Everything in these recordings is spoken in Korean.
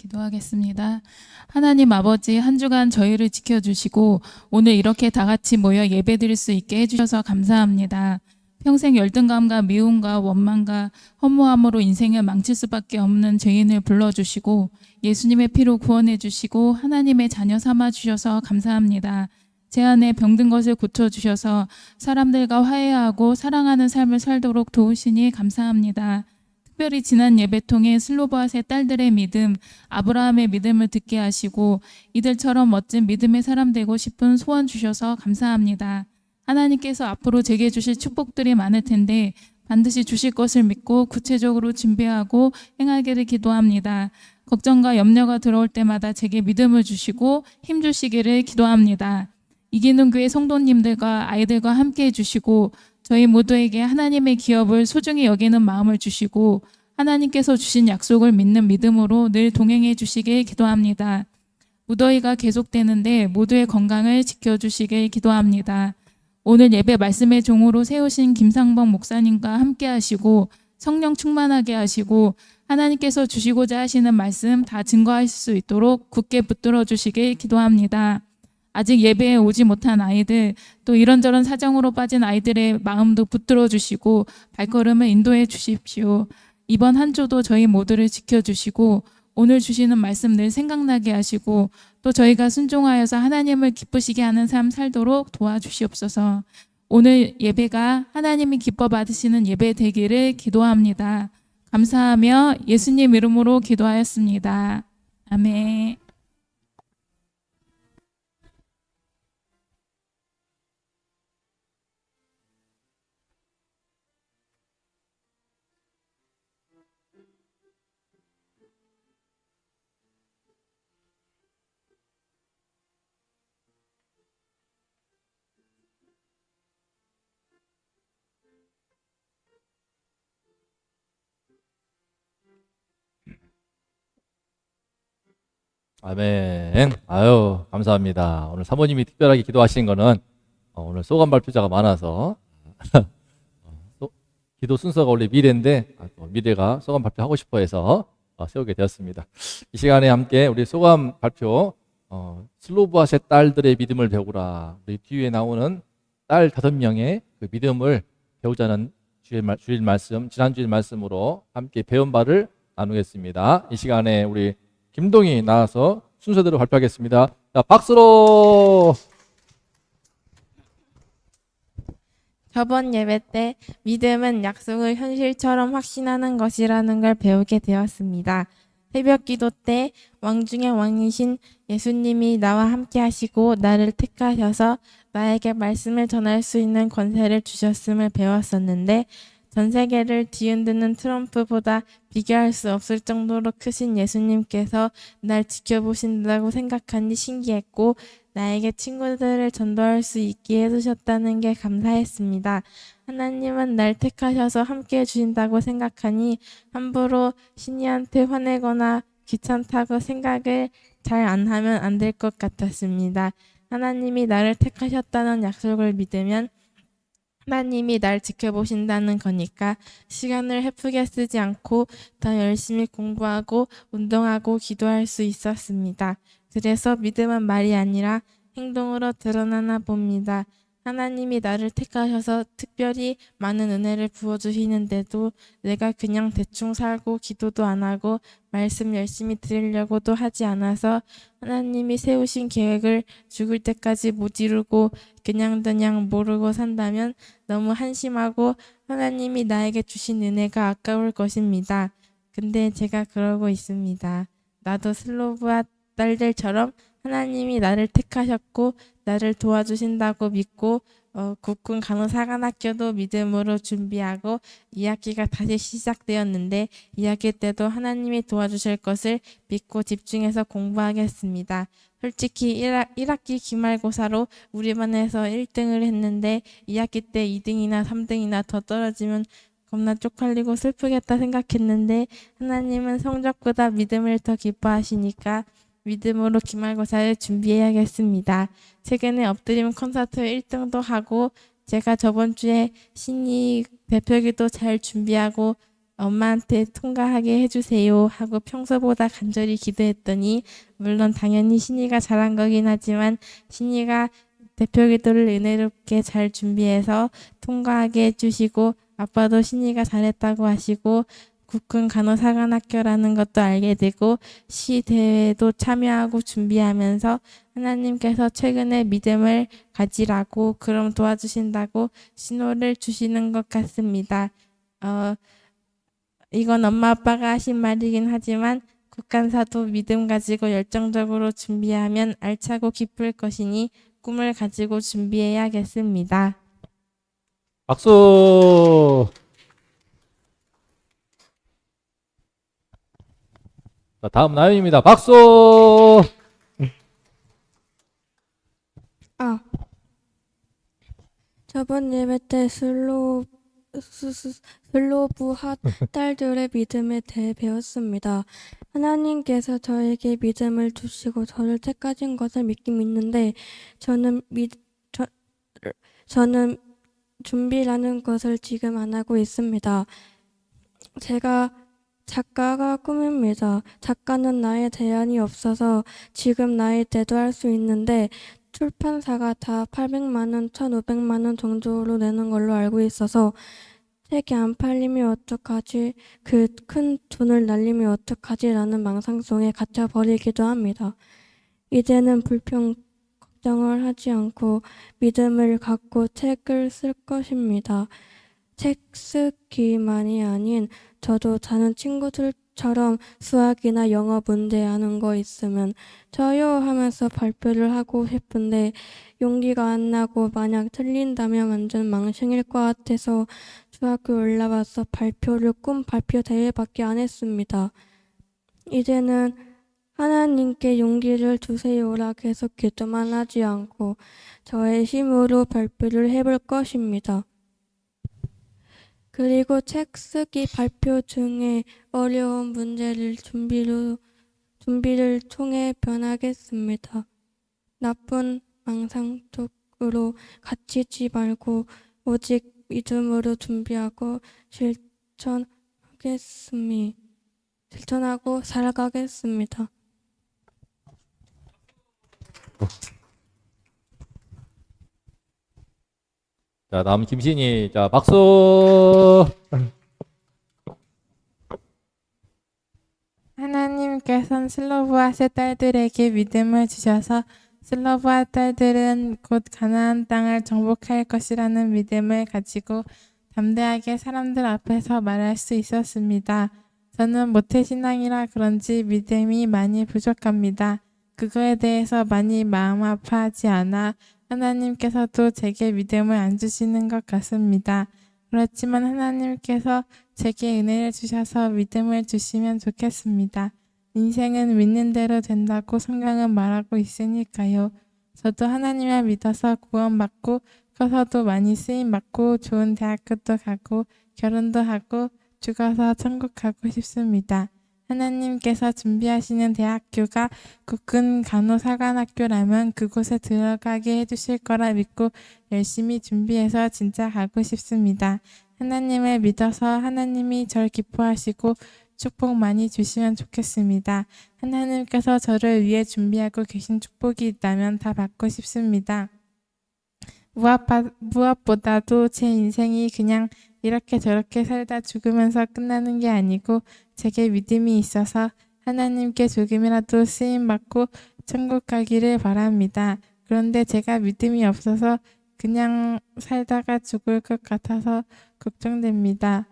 기도하겠습니다. 하나님 아버지, 한 주간 저희를 지켜주시고 오늘 이렇게 다 같이 모여 예배드릴 수 있게 해주셔서 감사합니다. 평생 열등감과 미움과 원망과 허무함으로 인생을 망칠 수밖에 없는 죄인을 불러주시고 예수님의 피로 구원해 주시고 하나님의 자녀 삼아 주셔서 감사합니다. 제 안에 병든 것을 고쳐주셔서 사람들과 화해하고 사랑하는 삶을 살도록 도우시니 감사합니다. 특별히 지난 예배 통해 슬로바앗의 딸들의 믿음, 아브라함의 믿음을 듣게 하시고 이들처럼 멋진 믿음의 사람 되고 싶은 소원 주셔서 감사합니다. 하나님께서 앞으로 제게 주실 축복들이 많을 텐데 반드시 주실 것을 믿고 구체적으로 준비하고 행하기를 기도합니다. 걱정과 염려가 들어올 때마다 제게 믿음을 주시고 힘 주시기를 기도합니다. 이기는 교회 성도님들과 아이들과 함께 해주시고 저희 모두에게 하나님의 기업을 소중히 여기는 마음을 주시고 하나님께서 주신 약속을 믿는 믿음으로 늘 동행해 주시길 기도합니다. 무더위가 계속되는데 모두의 건강을 지켜주시길 기도합니다. 오늘 예배 말씀의 종으로 세우신 김상범 목사님과 함께 하시고 성령 충만하게 하시고 하나님께서 주시고자 하시는 말씀 다 증거하실 수 있도록 굳게 붙들어 주시길 기도합니다. 아직 예배에 오지 못한 아이들, 또 이런저런 사정으로 빠진 아이들의 마음도 붙들어 주시고 발걸음을 인도해 주십시오. 이번 한 주도 저희 모두를 지켜주시고 오늘 주시는 말씀 늘 생각나게 하시고 또 저희가 순종하여서 하나님을 기쁘시게 하는 삶 살도록 도와주시옵소서. 오늘 예배가 하나님이 기뻐 받으시는 예배 되기를 기도합니다. 감사하며 예수님 이름으로 기도하였습니다. 아멘. 아멘. 아유, 감사합니다. 오늘 사모님이 특별하게 기도하신 거는 오늘 소감 발표자가 많아서 기도 순서가 원래 미래인데 미래가 소감 발표하고 싶어 해서 세우게 되었습니다. 이 시간에 함께 우리 소감 발표 슬로바앗의 딸들의 믿음을 배우라. 우리 뒤에 나오는 딸 5명의 그 믿음을 배우자는 주일 말씀, 지난주일 말씀으로 함께 배운 바를 나누겠습니다. 이 시간에 우리 김동희 나와서 순서대로 발표하겠습니다. 자, 박수로. 저번 예배 때 믿음은 약속을 현실처럼 확신하는 것이라는 걸 배우게 되었습니다. 새벽 기도 때 왕 중의 왕이신 예수님이 나와 함께 하시고 나를 택하셔서 나에게 말씀을 전할 수 있는 권세를 주셨음을 배웠었는데 전 세계를 뒤흔드는 트럼프보다 비교할 수 없을 정도로 크신 예수님께서 날 지켜보신다고 생각하니 신기했고 나에게 친구들을 전도할 수 있게 해주셨다는 게 감사했습니다. 하나님은 날 택하셔서 함께 해주신다고 생각하니 함부로 신이한테 화내거나 귀찮다고 생각을 잘 안 하면 안 될 것 같았습니다. 하나님이 나를 택하셨다는 약속을 믿으면 하나님이 날 지켜보신다는 거니까 시간을 헤프게 쓰지 않고 더 열심히 공부하고 운동하고 기도할 수 있었습니다. 그래서 믿음은 말이 아니라 행동으로 드러나나 봅니다. 하나님이 나를 택하셔서 특별히 많은 은혜를 부어주시는데도 내가 그냥 대충 살고 기도도 안 하고 말씀 열심히 드리려고도 하지 않아서 하나님이 세우신 계획을 죽을 때까지 못 이루고 그냥 모르고 산다면 너무 한심하고 하나님이 나에게 주신 은혜가 아까울 것입니다. 근데 제가 그러고 있습니다. 나도 슬로브아 딸들처럼 하나님이 나를 택하셨고 나를 도와주신다고 믿고 국군 간호사관학교도 믿음으로 준비하고 2학기가 다시 시작되었는데 2학기 때도 하나님이 도와주실 것을 믿고 집중해서 공부하겠습니다. 솔직히 1학기 기말고사로 우리 반에서 1등을 했는데 2학기 때 2등이나 3등이나 더 떨어지면 겁나 쪽팔리고 슬프겠다 생각했는데 하나님은 성적보다 믿음을 더 기뻐하시니까 믿음으로 기말고사를 준비해야겠습니다. 최근에 엎드림 콘서트 1등도 하고 제가 저번 주에 신이 대표기도 잘 준비하고 엄마한테 통과하게 해주세요 하고 평소보다 간절히 기도했더니 물론 당연히 신이가 잘한 거긴 하지만 신이가 대표 기도를 은혜롭게 잘 준비해서 통과하게 해주시고 아빠도 신이가 잘했다고 하시고 국군 간호사관학교라는 것도 알게 되고 시 대회도 참여하고 준비하면서 하나님께서 최근에 믿음을 가지라고 그럼 도와주신다고 신호를 주시는 것 같습니다. 이건 엄마 아빠가 하신 말이긴 하지만 국간사도 믿음 가지고 열정적으로 준비하면 알차고 기쁠 것이니 꿈을 가지고 준비해야겠습니다. 박수. 자, 다음 나연입니다. 박수. 저번 예배 때 슬로브 핫 딸들의 믿음에 대해 배웠습니다. 하나님께서 저에게 믿음을 주시고 저를 택하신 것을 믿긴 믿는데 저는 준비라는 것을 지금 안 하고 있습니다. 제가 작가가 꿈입니다. 작가는 나의 제한이 없어서 지금 나이 때도 할 수 있는데 출판사가 다 800만 원, 1,500만 원 정도로 내는 걸로 알고 있어서 책이 안 팔리면 어떡하지? 그 큰 돈을 날리면 어떡하지? 라는 망상 속에 갇혀버리기도 합니다. 이제는 불평 걱정을 하지 않고 믿음을 갖고 책을 쓸 것입니다. 책 쓰기만이 아닌 저도 다른 친구들처럼 수학이나 영어 문제 아는 거 있으면 저요 하면서 발표를 하고 싶은데 용기가 안 나고 만약 틀린다면 완전 망신일 것 같아서 수학교 올라와서 발표를 꿈 발표 대회밖에 안 했습니다. 이제는 하나님께 용기를 주세요라 계속 기도만 하지 않고 저의 힘으로 발표를 해볼 것입니다. 그리고 책 쓰기 발표 중에 어려운 문제를 준비를 통해 변하겠습니다. 나쁜 망상 쪽으로 갇히지 말고 오직 믿음으로 준비하고 실천하고 살아가겠습니다. 자, 다음 김신희. 자, 박수. 하나님께서는 슬로브아세 딸들에게 믿음을 주셔서 슬로브아 딸들은 곧 가나안 땅을 정복할 것이라는 믿음을 가지고 담대하게 사람들 앞에서 말할 수 있었습니다. 저는 모태신앙이라 그런지 믿음이 많이 부족합니다. 그거에 대해서 많이 마음 아파하지 않아 하나님께서도 제게 믿음을 안 주시는 것 같습니다. 그렇지만 하나님께서 제게 은혜를 주셔서 믿음을 주시면 좋겠습니다. 인생은 믿는 대로 된다고 성경은 말하고 있으니까요. 저도 하나님을 믿어서 구원받고 커서도 많이 쓰임받고 좋은 대학교도 가고 결혼도 하고 죽어서 천국 가고 싶습니다. 하나님께서 준비하시는 대학교가 국군 간호사관학교라면 그곳에 들어가게 해주실 거라 믿고 열심히 준비해서 진짜 가고 싶습니다. 하나님을 믿어서 하나님이 절 기뻐하시고 축복 많이 주시면 좋겠습니다. 하나님께서 저를 위해 준비하고 계신 축복이 있다면 다 받고 싶습니다. 무엇보다도 제 인생이 그냥 이렇게 저렇게 살다 죽으면서 끝나는 게 아니고 제게 믿음이 있어서 하나님께 조금이라도 쓰임받고 천국 가기를 바랍니다. 그런데 제가 믿음이 없어서 그냥 살다가 죽을 것 같아서 걱정됩니다.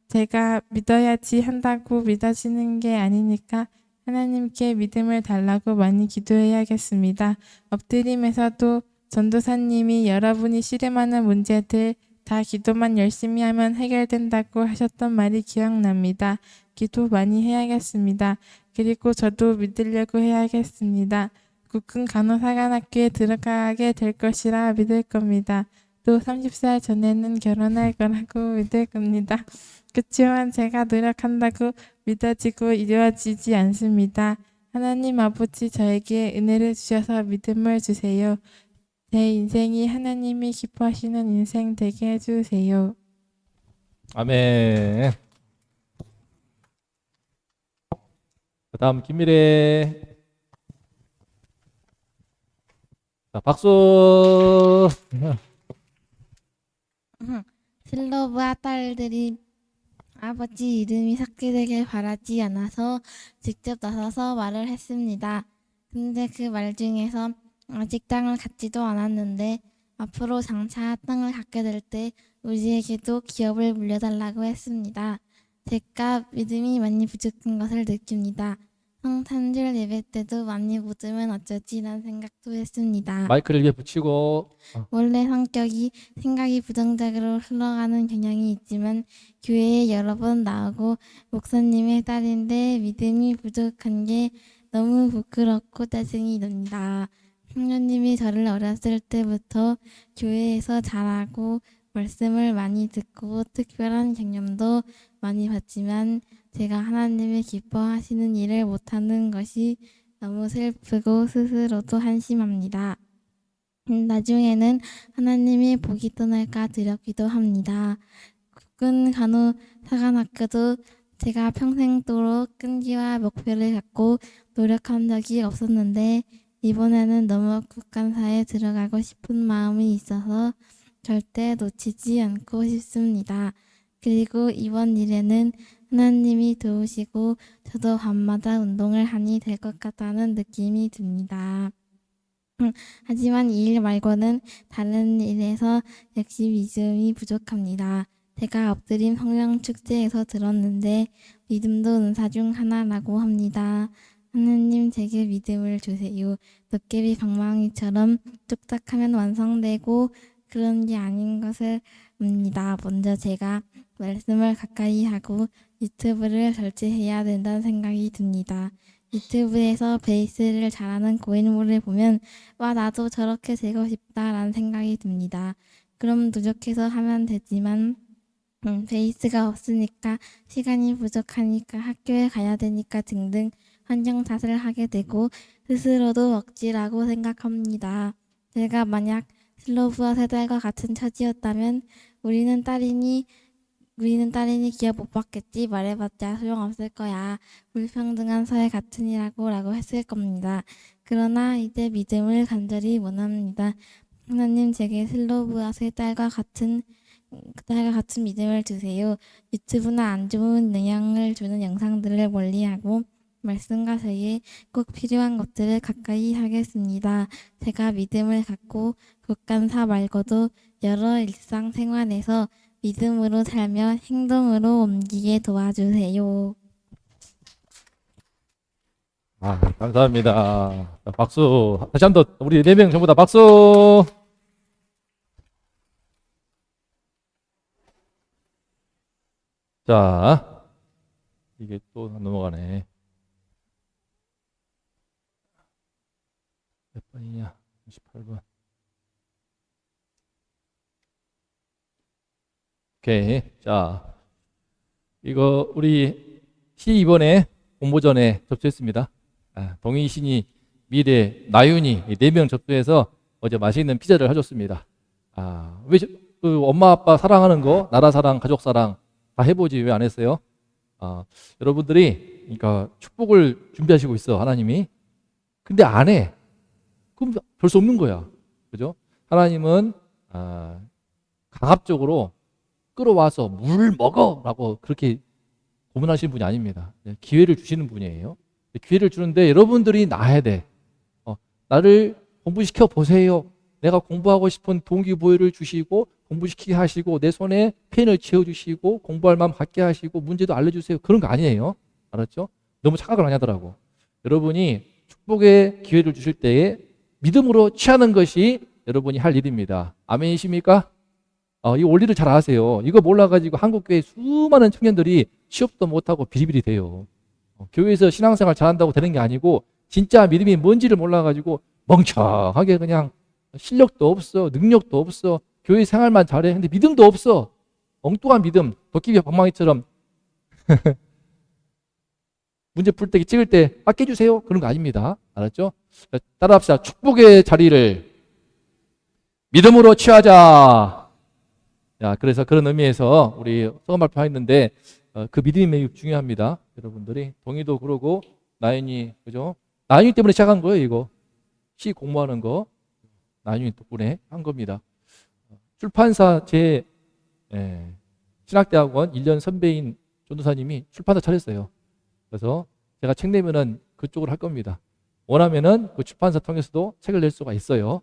제가 믿어야지 한다고 믿어지는 게 아니니까 하나님께 믿음을 달라고 많이 기도해야겠습니다. 엎드림에서도 전도사님이 여러분이 씨름하는 문제들 다 기도만 열심히 하면 해결된다고 하셨던 말이 기억납니다. 기도 많이 해야겠습니다. 그리고 저도 믿으려고 해야겠습니다. 국군 간호사관학교에 들어가게 될 것이라 믿을 겁니다. 또 30살 전에는 결혼할 거라고 믿을 겁니다. 그치만 제가 노력한다고 믿어지고 이루어지지 않습니다. 하나님 아버지 저에게 은혜를 주셔서 믿음을 주세요. 제 인생이 하나님이 기뻐하시는 인생 되게 해주세요. 아멘. 그다음 김미래. 자, 박수. 슬로브와 딸들이 아버지 이름이 삭제되길 바라지 않아서 직접 나서서 말을 했습니다. 근데 그 말 중에서 아직 땅을 갖지도 않았는데 앞으로 장차 땅을 갖게 될 때 우리에게도 기업을 물려달라고 했습니다. 제가 믿음이 많이 부족한 것을 느낍니다. 성탄절 예배 때도 많이 묻으면 어쩌지라는 생각도 했습니다. 마이크를 입에 붙이고. 원래 성격이 생각이 부정적으로 흘러가는 경향이 있지만 교회에 여러 번 나오고 목사님의 딸인데 믿음이 부족한 게 너무 부끄럽고 짜증이 납니다. 성령님이 저를 어렸을 때부터 교회에서 자라고 말씀을 많이 듣고 특별한 경험도 많이 받지만 제가 하나님이 기뻐하시는 일을 못하는 것이 너무 슬프고 스스로도 한심합니다. 나중에는 하나님이 복이 떠날까 두렵기도 합니다. 국군 간호사관학교도 제가 평생도록 끈기와 목표를 갖고 노력한 적이 없었는데 이번에는 너무 국간사에 들어가고 싶은 마음이 있어서 절대 놓치지 않고 싶습니다. 그리고 이번 일에는 하나님이 도우시고 저도 밤마다 운동을 하니 될 것 같다는 느낌이 듭니다. 하지만 이 일 말고는 다른 일에서 역시 믿음이 부족합니다. 제가 엎드림 성령 축제에서 들었는데 믿음도 은사 중 하나라고 합니다. 하느님 제게 믿음을 주세요. 도깨비 방망이처럼 뚝딱하면 완성되고 그런 게 아닌 것을 압니다. 먼저 제가 말씀을 가까이 하고 유튜브를 설치해야 된다는 생각이 듭니다. 유튜브에서 베이스를 잘하는 고인물을 보면 와 나도 저렇게 되고 싶다라는 생각이 듭니다. 그럼 누적해서 하면 되지만 베이스가 없으니까 시간이 부족하니까 학교에 가야 되니까 등등 환경 탓을 하게 되고 스스로도 억지라고 생각합니다. 제가 만약 슬로브와 세 달과 같은 처지였다면 우리는 딸이니 기업 못 받겠지 말해봤자 소용없을 거야. 불평등한 사회 같으니라고 했을 겁니다. 그러나 이제 믿음을 간절히 원합니다. 하나님 제게 슬로브와 세 달과 같은 믿음을 주세요. 유튜브나 안 좋은 영향을 주는 영상들을 멀리하고 말씀과 저에게 꼭 필요한 것들을 가까이 하겠습니다. 제가 믿음을 갖고 국간사 말고도 여러 일상생활에서 믿음으로 살며 행동으로 옮기게 도와주세요. 감사합니다. 자, 박수. 다시 한 번 우리 4명 전부 다 박수. 자, 이게 또 넘어가네. 몇 번이냐? 28번. 오케이. 자, 이거 우리 이번에 공모전에 접수했습니다. 동희, 신이, 미래, 나윤이 4명 접수해서 어제 맛있는 피자를 해줬습니다. 왜 그 엄마 아빠 사랑하는 거, 나라 사랑, 가족 사랑 다 해보지 왜 안 했어요? 여러분들이 그러니까 축복을 준비하시고 있어 하나님이. 근데 안 해. 그럼 별 수 없는 거야. 그죠? 하나님은 강압적으로 끌어와서 물 먹어라고 그렇게 고문하시는 분이 아닙니다. 기회를 주시는 분이에요. 기회를 주는데 여러분들이 나야 돼. 나를 공부시켜 보세요. 내가 공부하고 싶은 동기부여를 주시고 공부시키게 하시고 내 손에 펜을 채워주시고 공부할 마음 갖게 하시고 문제도 알려주세요. 그런 거 아니에요. 알았죠? 너무 착각을 많이 하더라고. 여러분이 축복의 기회를 주실 때에 믿음으로 취하는 것이 여러분이 할 일입니다. 아멘이십니까? 이 원리를 잘 아세요. 이거 몰라가지고 한국교회 수많은 청년들이 취업도 못하고 비리비리 돼요. 교회에서 신앙생활 잘한다고 되는 게 아니고 진짜 믿음이 뭔지를 몰라가지고 멍청하게 그냥 실력도 없어, 능력도 없어, 교회 생활만 잘해. 근데 믿음도 없어. 엉뚱한 믿음, 도깨비 방망이처럼 문제 풀 때 찍을 때 깎여주세요. 그런 거 아닙니다. 알았죠? 따라합시다. 축복의 자리를 믿음으로 취하자. 자, 그래서 그런 의미에서 우리 소감 발표했는데 그 믿음이 매우 중요합니다. 여러분들이 동의도 그러고 나윤이, 그죠? 나윤이 때문에 시작한 거예요, 이거. 시 공부하는 거. 나윤이 덕분에 한 겁니다. 출판사 신학대학원 1년 선배인 전도사님이 출판사 차렸어요. 그래서 제가 책 내면은 그쪽으로 할 겁니다. 원하면은 그 출판사 통해서도 책을 낼 수가 있어요.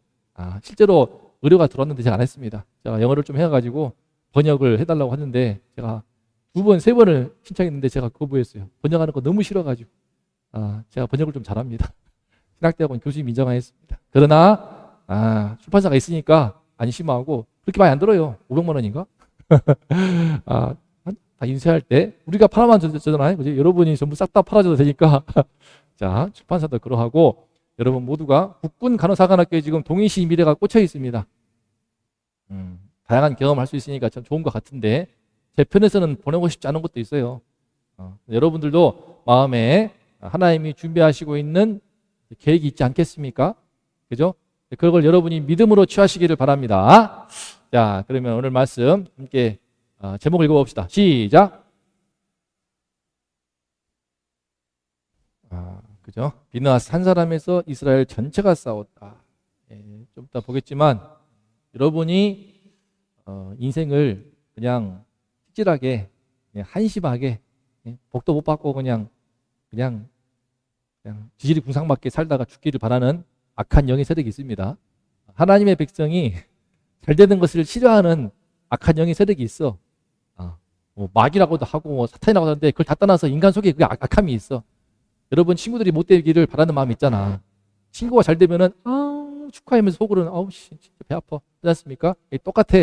실제로 의뢰가 들어왔는데 제가 안 했습니다. 제가 영어를 좀 해가지고 번역을 해달라고 하는데 제가 2번, 3번을 신청했는데 제가 거부했어요. 번역하는 거 너무 싫어가지고. 제가 번역을 좀 잘합니다. 신학대학원 교수님 인정하였습니다. 그러나 출판사가 있으니까 안심하고 그렇게 많이 안 들어요. 500만 원인가? 다 인쇄할 때 우리가 팔아만 주잖아요. 그죠? 여러분이 전부 싹 다 팔아줘도 되니까. 자, 출판사도 그러하고 여러분 모두가 국군 간호사관학교에 지금 동의시 미래가 꽂혀 있습니다. 다양한 경험할 수 있으니까 참 좋은 것 같은데 제 편에서는 보내고 싶지 않은 것도 있어요. 여러분들도 마음에 하나님이 준비하시고 있는 계획이 있지 않겠습니까? 그죠? 그걸 여러분이 믿음으로 취하시기를 바랍니다. 자, 그러면 오늘 말씀 함께 제목 읽어봅시다. 시작. 그죠? 비느하스 한 사람에서 이스라엘 전체가 싸웠다. 좀 이따 보겠지만 여러분이 인생을 그냥 찌질하게, 그냥 한심하게, 복도 못 받고 그냥 지질이 궁상맞게 살다가 죽기를 바라는 악한 영의 세력이 있습니다. 하나님의 백성이 잘 되는 것을 싫어하는 악한 영의 세력이 있어. 뭐 마귀라고도 하고 뭐 사탄이라고 하는데 그걸 다 떠나서 인간 속에 그 악함이 있어. 여러분 친구들이 못 되기를 바라는 마음이 있잖아. 친구가 잘 되면은 축하하면서 속으로는 진짜 배 아파. 그렇지 않습니까? 똑같아.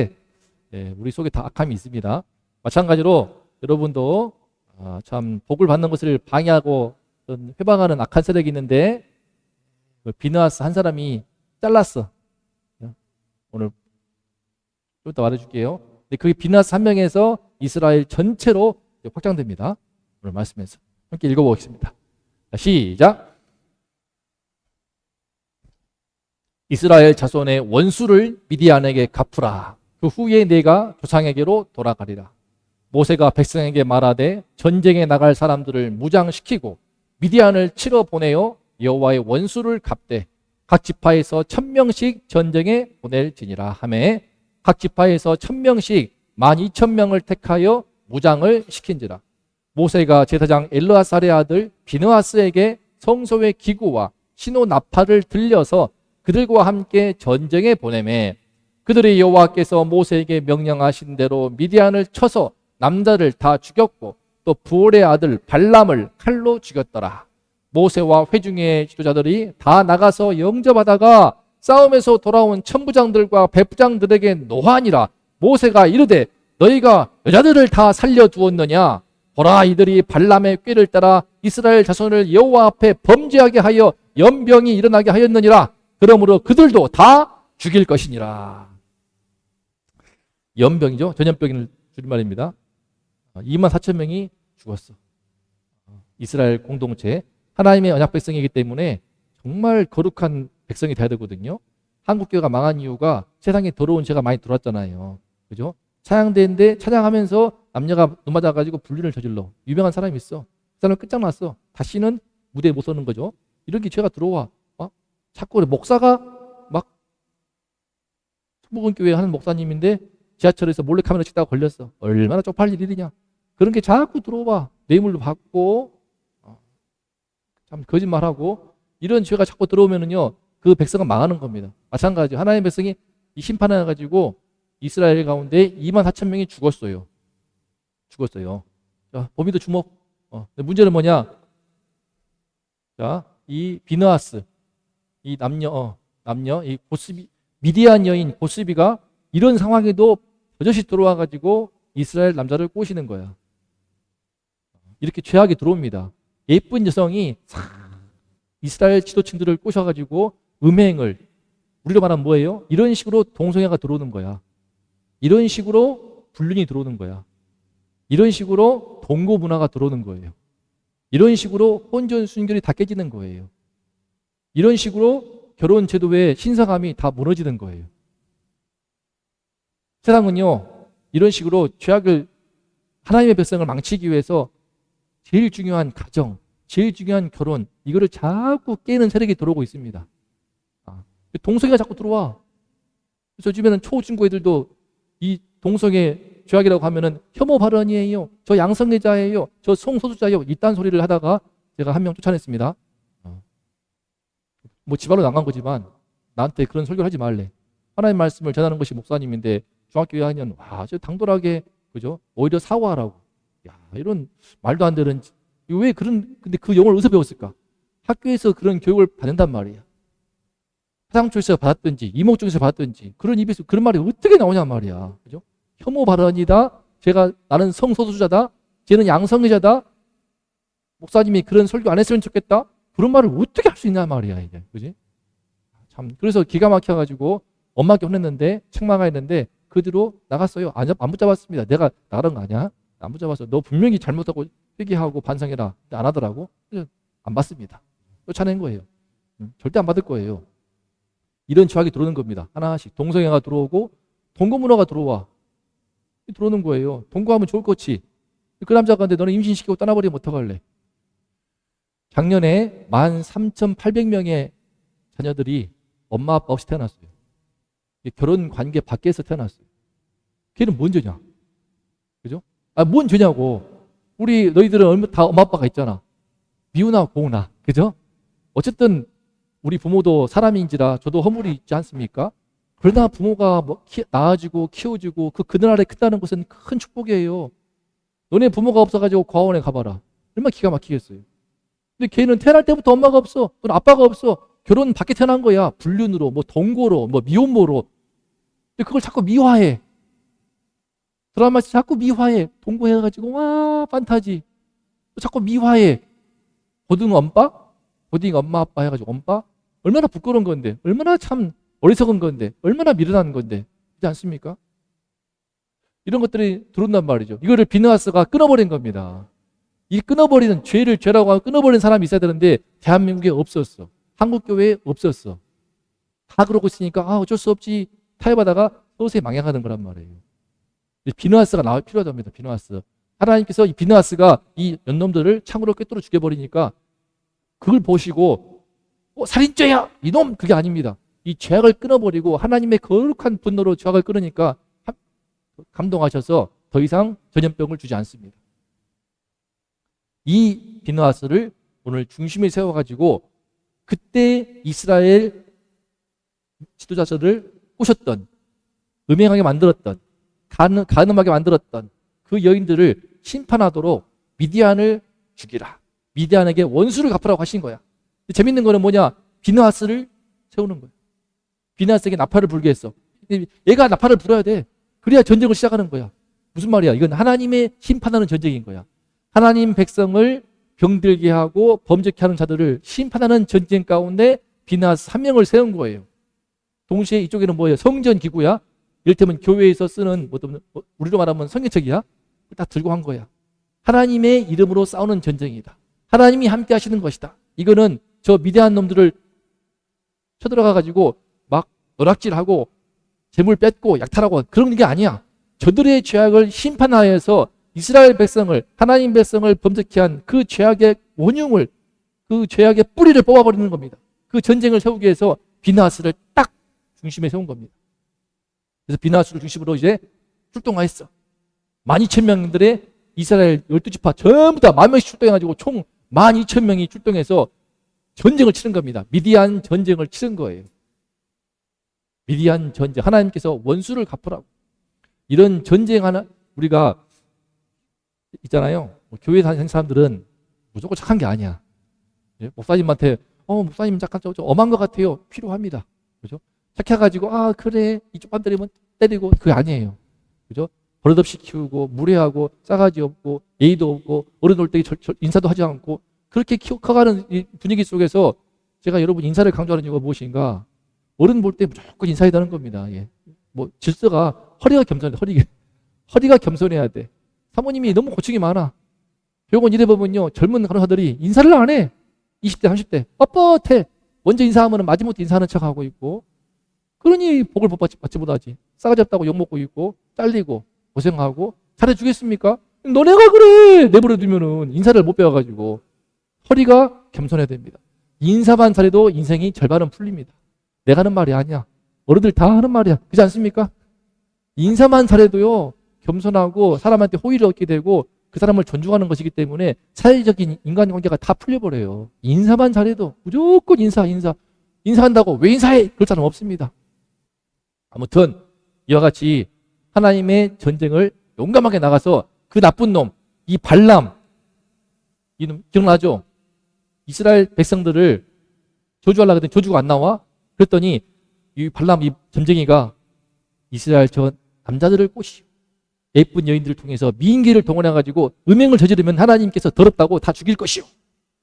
우리 속에 다 악함이 있습니다. 마찬가지로 여러분도 참 복을 받는 것을 방해하고 회방하는 악한 세력이 있는데 비느하스 한 사람이 잘랐어. 오늘 좀 이따 말해줄게요. 근데 그게 비느하스 한 명에서 이스라엘 전체로 확장됩니다. 오늘 말씀에서 함께 읽어보겠습니다. 시작. 이스라엘 자손의 원수를 미디안에게 갚으라. 그 후에 내가 조상에게로 돌아가리라. 모세가 백성에게 말하되 전쟁에 나갈 사람들을 무장시키고 미디안을 치러 보내어 여호와의 원수를 갚되 각 지파에서 1000명씩 전쟁에 보낼지니라 하매 각 지파에서 1000명씩 12000명을 택하여 무장을 시킨지라. 모세가 제사장 엘르아살의 아들 비느하스에게 성소의 기구와 신호 나팔을 들려서 그들과 함께 전쟁에 보내매 그들의 여호와께서 모세에게 명령하신 대로 미디안을 쳐서 남자를 다 죽였고 또 부올의 아들 발람을 칼로 죽였더라. 모세와 회중의 지도자들이 다 나가서 영접하다가 싸움에서 돌아온 천부장들과 백부장들에게 노하니라. 모세가 이르되 너희가 여자들을 다 살려두었느냐? 보라, 이들이 발람의 꾀를 따라 이스라엘 자손을 여호와 앞에 범죄하게 하여 연병이 일어나게 하였느니라. 그러므로 그들도 다 죽일 것이니라. 연병이죠. 전염병을 줄임말입니다. 24,000명이 죽었어. 이스라엘 공동체, 하나님의 언약 백성이기 때문에 정말 거룩한 백성이 돼야 되거든요. 한국교회가 망한 이유가 세상에 더러운 죄가 많이 들어왔잖아요. 그죠? 찬양대인데 찬양하면서 남녀가 눈 맞아가지고 불륜을 저질러. 유명한 사람이 있어. 그 사람 끝장났어. 다시는 무대에 못 서는 거죠. 이렇게 죄가 들어와. 자꾸 목사가 막 천복음교회 하는 목사님인데 지하철에서 몰래카메라 찍다가 걸렸어. 얼마나 쪽팔릴 일이냐. 그런 게 자꾸 들어와. 뇌물도 받고 참 거짓말하고 이런 죄가 자꾸 들어오면은요 그 백성은 망하는 겁니다. 마찬가지 하나님의 백성이 이 심판을 가지고 이스라엘 가운데 24,000명이 죽었어요. 자, 범위도 주목. 문제는 뭐냐? 자, 이 비느하스, 이 남녀, 이 고스비, 미디안 여인 고스비가 이런 상황에도 버젓이 들어와 가지고 이스라엘 남자를 꼬시는 거야. 이렇게 죄악이 들어옵니다. 예쁜 여성이 이스라엘 지도층들을 꼬셔가지고 음행을, 우리로 말하면 뭐예요? 이런 식으로 동성애가 들어오는 거야. 이런 식으로 불륜이 들어오는 거야. 이런 식으로 동거 문화가 들어오는 거예요. 이런 식으로 혼전 순결이 다 깨지는 거예요. 이런 식으로 결혼 제도의 신성함이 다 무너지는 거예요. 세상은요 이런 식으로 죄악을, 하나님의 백성을 망치기 위해서 제일 중요한 가정, 제일 중요한 결혼, 이거를 자꾸 깨는 세력이 들어오고 있습니다. 동성애가 자꾸 들어와. 그래서 요즘에는 초중고 애들도 이 동성애 죄악이라고 하면은 혐오 발언이에요. 저 양성애자예요. 저 성소수자예요. 이딴 소리를 하다가 제가 한 명 쫓아냈습니다. 뭐 집안으로 나간 거지만 나한테 그런 설교를 하지 말래. 하나님의 말씀을 전하는 것이 목사님인데 중학교 2학년 저 당돌하게 그죠? 오히려 사과하라고. 야, 이런 말도 안 되는 왜 그런 근데 그 영어를 어디서 배웠을까? 학교에서 그런 교육을 받는단 말이야. 사상 쪽에서 받았든지 이목 쪽에서 받았든지 그런 입에서 그런 말이 어떻게 나오냔 말이야. 그죠? 혐오 발언이다. 나는 성소수자다. 쟤는 양성애자다. 목사님이 그런 설교 안 했으면 좋겠다. 그런 말을 어떻게 할 수 있냐 말이야 이게. 그지? 참 그래서 기가 막혀가지고 엄마께 혼냈는데 책망했는데 그 뒤로 나갔어요. 안 붙잡았습니다. 내가 나가는 거 아니야? 안 붙잡았어. 너 분명히 잘못하고 회개하고 반성해라. 근데 안 하더라고. 그래서 안 받습니다. 쫓아낸 거예요. 절대 안 받을 거예요. 이런 죄악이 들어오는 겁니다. 하나씩 동성애가 들어오고 동거문화가 들어오는 거예요. 동거하면 좋을 거지. 그 남자가 근데 너는 임신시키고 떠나버리면 어떡할래? 작년에 13,800명의 자녀들이 엄마 아빠 없이 태어났어요. 결혼 관계 밖에서 태어났어요. 걔는 뭔 죄냐? 그죠? 뭔 죄냐고. 너희들은 다 엄마 아빠가 있잖아. 미우나 고우나. 그죠? 어쨌든 우리 부모도 사람인지라 저도 허물이 있지 않습니까? 그러나 부모가 낳아주고 키워주고 그늘 아래 크다는 것은 큰 축복이에요. 너네 부모가 없어가지고 고아원에 가봐라. 얼마나 기가 막히겠어요. 근데 걔는 태어날 때부터 엄마가 없어. 또는 아빠가 없어. 결혼 밖에 태어난 거야. 불륜으로, 동거로, 미혼모로. 근데 그걸 자꾸 미화해. 드라마에서 자꾸 미화해. 동거해가지고 판타지. 자꾸 미화해. 고등 엄빠? 고딩 엄마 아빠 해가지고 엄빠? 얼마나 부끄러운 건데. 얼마나 참 어리석은 건데. 얼마나 미련한 건데. 그렇지 않습니까? 이런 것들이 들어온단 말이죠. 이거를 비느하스가 끊어버린 겁니다. 이 끊어버리는 죄를 죄라고 하고 끊어버리는 사람이 있어야 되는데 대한민국에 없었어. 한국교회에 없었어. 다 그러고 있으니까 어쩔 수 없지 타협하다가 서서히 망해가는 거란 말이에요. 비느하스가 나올 필요가 됩니다. 비느하스. 하나님께서 이 비느하스가 이 연놈들을 창으로 꿰뚫어 죽여버리니까 그걸 보시고 살인죄야! 이놈! 그게 아닙니다. 이 죄악을 끊어버리고 하나님의 거룩한 분노로 죄악을 끊으니까 감동하셔서 더 이상 전염병을 주지 않습니다. 이 비느하스를 오늘 중심에 세워가지고 그때 이스라엘 지도자들을 꼬셨던 음행하게 만들었던 간음하게 만들었던 그 여인들을 심판하도록 미디안을 죽이라. 미디안에게 원수를 갚으라고 하신 거야. 재밌는 거는 뭐냐? 비느하스를 세우는 거야. 비느하스에게 나팔을 불게 했어. 얘가 나팔을 불어야 돼. 그래야 전쟁을 시작하는 거야. 무슨 말이야? 이건 하나님의 심판하는 전쟁인 거야. 하나님 백성을 병들게 하고 범죄케 하는 자들을 심판하는 전쟁 가운데 비느하스 한 명을 세운 거예요. 동시에 이쪽에는 뭐예요? 성전 기구야. 이를테면 교회에서 쓰는 우리로 말하면 성경책이야. 다 들고 한 거야. 하나님의 이름으로 싸우는 전쟁이다. 하나님이 함께 하시는 것이다. 이거는 저 미대한 놈들을 쳐들어가 가지고 막 노락질하고 재물 뺏고 약탈하고 그런 게 아니야. 저들의 죄악을 심판하여서 이스라엘 백성을 하나님 백성을 범죄케 한 그 죄악의 원흉을 그 죄악의 뿌리를 뽑아버리는 겁니다. 그 전쟁을 세우기 위해서 비느하스를 딱 중심에 세운 겁니다. 그래서 비느하스를 중심으로 이제 출동하였어. 12,000명들의 이스라엘 12지파 전부 다 10,000명씩 출동해가지고 총 12,000명이 출동해서 전쟁을 치른 겁니다. 미디안 전쟁을 치른 거예요. 미디안 전쟁. 하나님께서 원수를 갚으라고. 이런 전쟁 하나 우리가 있잖아요. 교회 다니는 사람들은 무조건 착한 게 아니야. 목사님한테 목사님 잠깐 좀 엄한 것 같아요. 필요합니다. 그죠? 착해가지고 그래 이쪽 반 때리면 때리고 그게 아니에요. 그죠? 버릇없이 키우고 무례하고 싸가지 없고 예의도 없고 어른 올 때 인사도 하지 않고 그렇게 커가는 이 분위기 속에서 제가 여러분 인사를 강조하는 이유가 무엇인가? 어른 볼 때 무조건 인사해야 되는 겁니다. 질서가 허리가 겸손해. 허리가 겸손해야 돼. 사모님이 너무 고충이 많아. 병원 일해 보면요 젊은 간호사들이 인사를 안 해. 20대 30대 뻣뻣해. 먼저 인사하면 마지못해 인사하는 척하고 있고 그러니 복을 받지 못하지. 싸가지 없다고 욕먹고 있고 잘리고 고생하고 잘해주겠습니까? 너네가 그래 내버려 두면은 인사를 못 배워가지고 허리가 겸손해야 됩니다. 인사만 잘해도 인생이 절반은 풀립니다. 내가 하는 말이 아니야. 어른들 다 하는 말이야. 그렇지 않습니까? 인사만 잘해도요, 겸손하고 사람한테 호의를 얻게 되고 그 사람을 존중하는 것이기 때문에 사회적인 인간관계가 다 풀려버려요. 인사만 잘해도 무조건 인사한다고 왜 인사해? 그럴 사람 없습니다. 아무튼 이와 같이 하나님의 전쟁을 용감하게 나가서 그 나쁜 놈, 이 발람, 이놈 기억나죠? 이스라엘 백성들을 저주하려고 했더니 저주가 안 나와? 그랬더니 이 발람, 이 점쟁이가 이스라엘 저 남자들을 꼬시고 예쁜 여인들을 통해서 미인계를 동원해가지고 음행을 저지르면 하나님께서 더럽다고 다 죽일 것이요.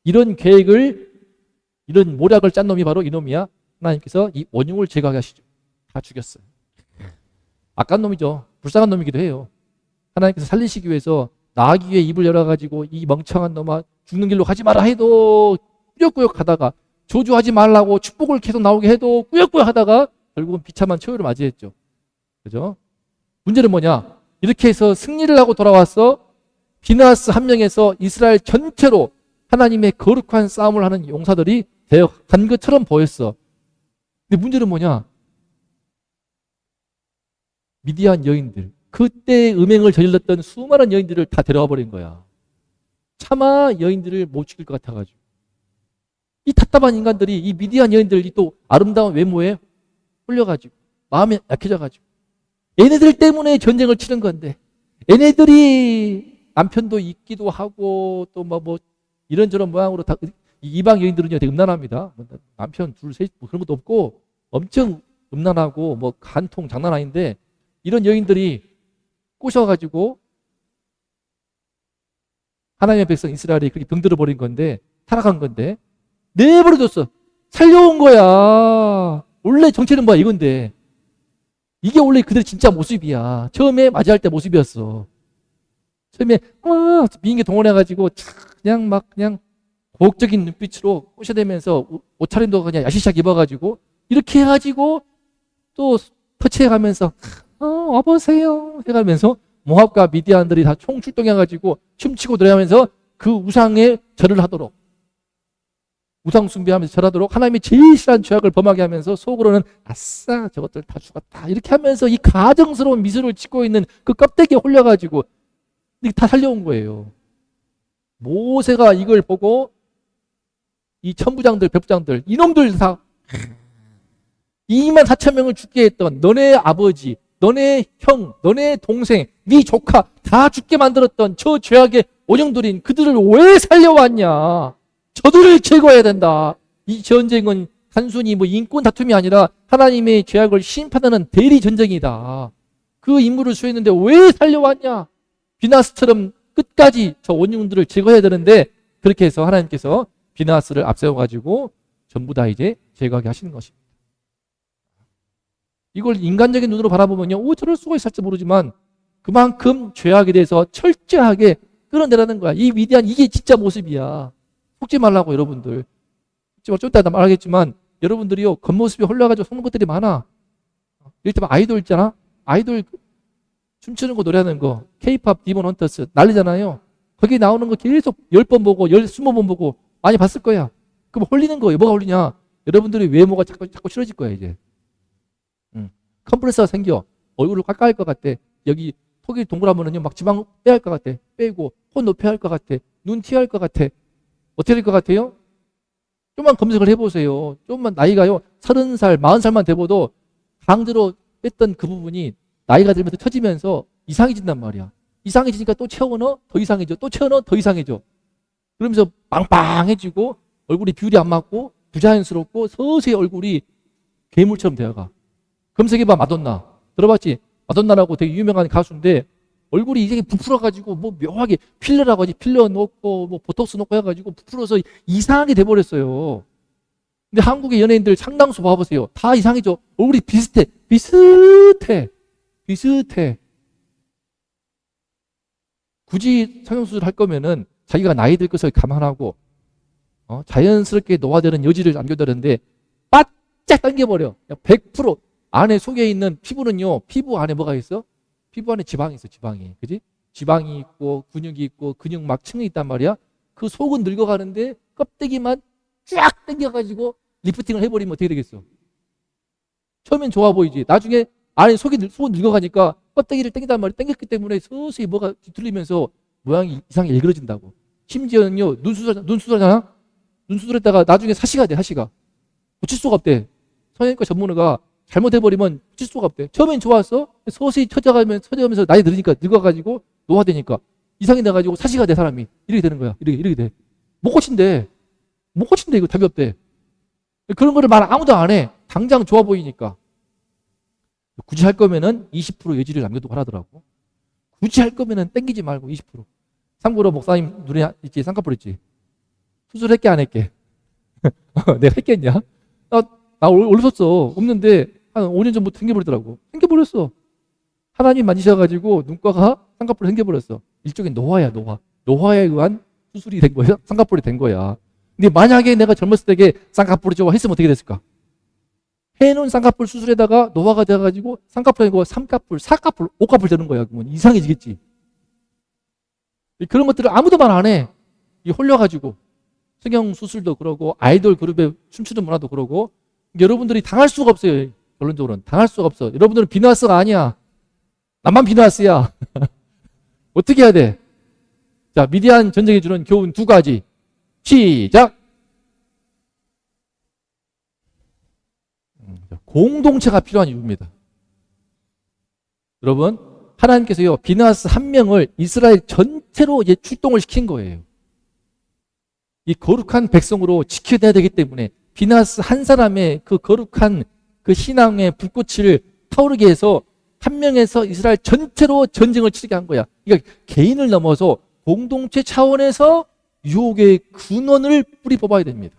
이런 계획을, 이런 모략을 짠 놈이 바로 이놈이야. 하나님께서 이 원흉을 제거하게 하시죠. 다 죽였어요. 악한 놈이죠. 불쌍한 놈이기도 해요. 하나님께서 살리시기 위해서 나기 위해 입을 열어가지고 이 멍청한 놈아 죽는 길로 가지 마라 해도 꾸역꾸역 하다가, 저주하지 말라고 축복을 계속 나오게 해도 꾸역꾸역 하다가 결국은 비참한 최후를 맞이했죠. 그죠? 문제는 뭐냐? 이렇게 해서 승리를 하고 돌아와서 비나스 한 명에서 이스라엘 전체로 하나님의 거룩한 싸움을 하는 용사들이 되어 간 것처럼 보였어. 근데 문제는 뭐냐? 미디안 여인들, 그때 음행을 저질렀던 수많은 여인들을 다 데려와 버린 거야. 차마 여인들을 못 죽일 것 같아가지고. 이 답답한 인간들이, 이 미디안 여인들이 또 아름다운 외모에 홀려가지고 마음이 약해져가지고 얘네들 때문에 전쟁을 치른 건데, 얘네들이 남편도 있기도 하고 또 뭐 이런저런 모양으로 다, 이방 여인들은요 되게 음란합니다. 남편 둘 셋 뭐 그런 것도 없고 엄청 음란하고 뭐 간통 장난 아닌데, 이런 여인들이 꼬셔가지고 하나님의 백성 이스라엘이 그렇게 병들어 버린 건데, 타락한 건데 내버려뒀어. 살려온 거야. 원래 정체는 뭐야 이건데, 이게 원래 그들의 진짜 모습이야. 처음에 맞이할 때 모습이었어. 처음에 미인계 동원해가지고 그냥 고혹적인 눈빛으로 꼬셔대면서 옷차림도 그냥 야시샥 입어가지고 이렇게 해가지고 또 터치해가면서 와보세요 해가면서 모압과 미디안들이 다 총 출동해가지고 춤추고 노래하면서 그 우상에 절을 하도록, 우상 숭배하면서 절하도록 하나님이 제일 싫어하는 죄악을 범하게 하면서 속으로는 아싸 저것들 다 죽었다 이렇게 하면서 이 가정스러운 미소를 짓고 있는 그 껍데기에 홀려가지고 다 살려온 거예요. 모세가 이걸 보고 이 천부장들 백부장들 이놈들 다 2만 4천 명을 죽게 했던 너네 아버지, 너네 형, 너네 동생, 네 조카 다 죽게 만들었던 저 죄악의 원형들인 그들을 왜 살려왔냐? 저들을 제거해야 된다. 이 전쟁은 단순히 뭐 인권 다툼이 아니라 하나님의 죄악을 심판하는 대리 전쟁이다. 그 임무를 수행했는데 왜 살려왔냐? 비나스처럼 끝까지 저 원흉들을 제거해야 되는데, 그렇게 해서 하나님께서 비나스를 앞세워가지고 전부 다 이제 제거하게 하시는 것입니다. 이걸 인간적인 눈으로 바라보면요, 저럴 수가 있을지 모르지만 그만큼 죄악에 대해서 철저하게 끌어내라는 거야. 이 위대한, 이게 진짜 모습이야. 속지 말라고 여러분들. 좀 이따 말하겠지만 여러분들이요 겉모습이 홀려가지고 속는 것들이 많아. 이를테면 아이돌 있잖아. 아이돌 춤추는 거 노래하는 거 K-팝 디몬 헌터스 난리잖아요. 거기 나오는 거 계속 10번 보고 20번 보고 많이 봤을 거야. 그럼 홀리는 거예요. 뭐가 홀리냐? 여러분들이 외모가 자꾸 싫어질 거야 이제. 컴플렉스가 생겨. 얼굴을 깎아야 할 것 같아. 여기 턱이 동그라면은요 막 지방 빼야 할 것 같아. 빼고 코 높여야 할 것 같아. 눈 튀어야 할 것 같아. 어떻게 될 것 같아요? 좀만 검색을 해보세요. 좀만 나이가요 30살, 40살만 돼봐도 강제로 뺐던 그 부분이 나이가 들면서 터지면서 이상해진단 말이야. 이상해지니까 또 채워넣어 더 이상해져. 또 채워넣어 더 이상해져. 그러면서 빵빵해지고 얼굴이 비율이 안 맞고 부자연스럽고 서서히 얼굴이 괴물처럼 되어가. 검색해봐 마돈나. 들어봤지? 마돈나라고 되게 유명한 가수인데 얼굴이 이제 부풀어가지고 뭐 묘하게 필러라고 하지. 필러 넣고 뭐 보톡스 넣고 해가지고 부풀어서 이상하게 돼버렸어요. 근데 한국의 연예인들 상당수 봐보세요. 다 이상해져. 얼굴이 비슷해. 굳이 성형수술 할 거면은 자기가 나이 들 것을 감안하고 자연스럽게 노화되는 여지를 남겨두는데 바짝 당겨버려. 100% 안에 속에 있는 피부는요. 피부 안에 뭐가 있어? 피부 안에 지방이 있어. 지방이. 그지? 지방이 있고 근육이 있고 근육 막 층이 있단 말이야. 그 속은 늙어가는데 껍데기만 쫙 당겨가지고 리프팅을 해버리면 어떻게 되겠어? 처음엔 좋아 보이지. 나중에 안에 속이 늙어가니까 껍데기를 당기단 말이야. 당겼기 때문에 서서히 뭐가 뒤틀리면서 모양이 이상하게 일그러진다고. 심지어는요, 눈 수술하잖아? 눈 수술했다가 나중에 사시가 돼, 사시가. 고칠 수가 없대. 성형외과 전문의가 잘못해버리면 고칠 수가 없대. 처음엔 좋았어. 서서히 처져가면서 나이 들으니까 늙어가지고 노화되니까 이상이 나가지고 사시가 돼, 사람이. 이렇게 되는 거야. 이렇게 돼. 못 고친대. 이거 답이 없대. 그런 거를 말 아무도 안 해. 당장 좋아 보이니까. 굳이 할 거면은 20% 예지를 남겨두고 하라더라고. 굳이 할 거면은 땡기지 말고 20%. 참고로 목사님 눈에 있지, 쌍꺼풀 있지. 수술했게 안 했게? 내가 했겠냐? 나 올렸었어. 없는데 한 5년 전부터 생겨버리더라고. 생겨버렸어. 하나님 만지셔가지고 눈가가 쌍꺼풀이 생겨버렸어. 일종의 노화야, 노화. 노화에 의한 수술이 된 거야. 쌍꺼풀이 된 거야. 근데 만약에 내가 젊었을 때에 쌍꺼풀이 좋아 했으면 어떻게 됐을까? 해놓은 쌍꺼풀 수술에다가 노화가 돼가지고 쌍꺼풀이 아니고 3까풀, 4까풀, 5까풀 되는 거야. 그러면 이상해지겠지. 그런 것들을 아무도 말 안 해. 이 홀려가지고. 성형 수술도 그러고 아이돌 그룹의 춤추는 문화도 그러고 여러분들이 당할 수가 없어요. 결론적으로는 당할 수가 없어. 여러분들은 비너스가 아니야. 나만 비너스야. 어떻게 해야 돼? 자, 미디안 전쟁에 주는 교훈 2가지. 시작. 공동체가 필요한 이유입니다. 여러분, 하나님께서요, 비나스 한 명을 이스라엘 전체로 이제 출동을 시킨 거예요. 이 거룩한 백성으로 지켜내야 되기 때문에 비나스 한 사람의 그 거룩한 그 신앙의 불꽃을 타오르게 해서 한 명에서 이스라엘 전체로 전쟁을 치르게 한 거야. 그러니까 개인을 넘어서 공동체 차원에서 유혹의 근원을 뿌리 뽑아야 됩니다.